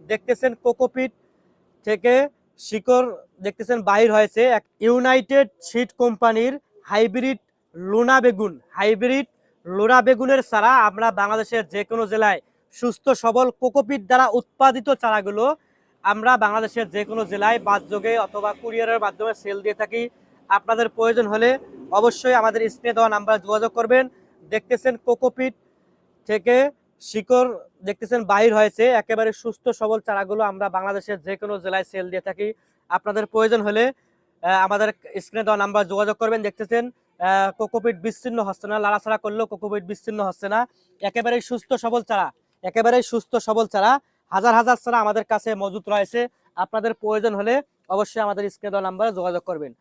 দেখতেছেন কোকোপিট থেকে শিকড় দেখতেছেন বাহির হয়েছে এক ইউনাইটেড সিড কোম্পানির হাইব্রিড লোনা বেগুনের চারা আমরা বাংলাদেশের যে কোনো জেলায় সুস্থ সবল কোকোপিট দ্বারা উৎপাদিত চারাগুলো আমরা বাংলাদেশের যে কোনো জেলায় বাসযোগে অথবা কুরিয়ারের মাধ্যমে সেল দিয়ে থাকি। আপনাদের প্রয়োজন হলে অবশ্যই আমাদের স্ক্রিনে দেওয়া নাম্বারে যোগাযোগ করবেন। দেখতেছেন কোকোপিট থেকে শিকড় দেখতেছেন বাহির হয়েছে একেবারে সুস্থ সবল চারাগুলো আমরা বাংলাদেশের যে কোনো জেলায় সেল দিয়ে থাকি। আপনাদের প্রয়োজন হলে আমাদের স্ক্রিনে দেওয়া নাম্বার যোগাযোগ করবেন। দেখতেছেন কোকোপিট বিচ্ছিন্ন হচ্ছে না, লাড়াছাড়া করলেও কোকোপিট বিচ্ছিন্ন হচ্ছে না, একেবারেই সুস্থ সবল চারা হাজার হাজার চারা আমাদের কাছে মজুত রয়েছে। আপনাদের প্রয়োজন হলে অবশ্যই আমাদের স্ক্রিনে দেওয়া নাম্বারে যোগাযোগ করবেন।